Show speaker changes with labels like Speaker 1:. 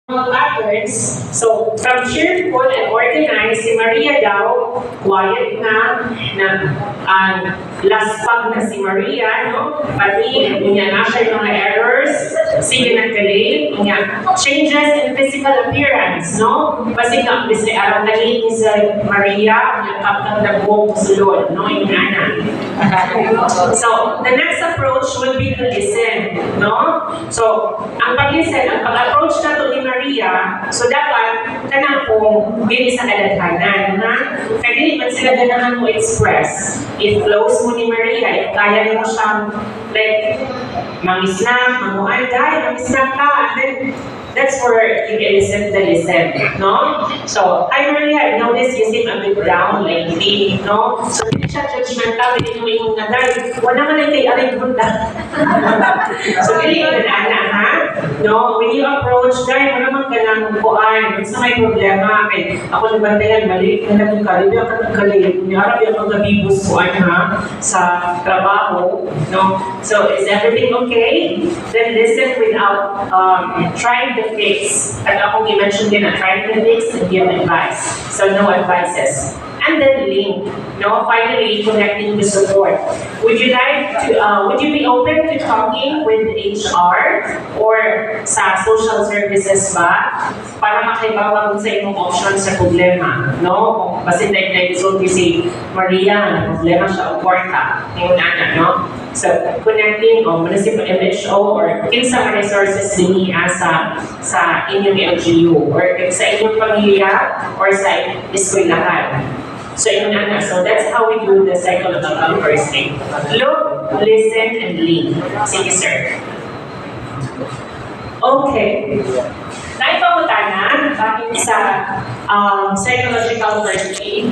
Speaker 1: patterns. So, from cheerful and organized, si Maria daw, quiet na laspag na si Maria, no? Pati, niya na siya yung mga errors, sige nagkalate, niya, changes in physical appearance, no? Kasi nga, kasi araw galit ni si Maria, niya kapag nag-walk sulod, no? Yung ana. So, the next approach will be to listen, no? So, ang pag-listen, ang pag-approach na to ni Maria, so dapat, kanang kung bili sa kaladhanan, ha? Kaya hindi man sila ganahan mo express. If close mo ni Maria, if kaya mo siyang, like, mangisnak, mamuhay, dahil mangisnak ka, and then, that's where you elicit the listen, no? So, hi Maria, I noticed you seem a bit down lately, no? So, hindi siya judgmental, hindi mo yung naday. Wala man ang kay aring bunda. So, hindi ko na ha? No? When you approach, dahil mo naman ka ng buwan, sa may problema, kay ako nabantayan, mali, na naging kalib, yung kalib, harap yung pagkabibus buwan ha, sa trabaho, no? So, is everything okay? Then listen without trying to fix. At ako i-mention din na trying to fix and give advice. So, no advices. And then link. No, finally, connecting to support. Would you be open to talking with HR or sa social services ba? Para makaibawa kung sa imong options sa problema. No? Kung kasi nag-resolve si Maria, na problema siya o kwarta. Yung nana, no? So, connecting o municipal MHO or kinsa resources din sa inyong LGU or sa inyong pamilya or sa eskwelahan. So, so that's how we do the psychological first aid. Look, listen, and lead. Sige, sir. Okay. Naipamutanan bakit sa psychological first aid.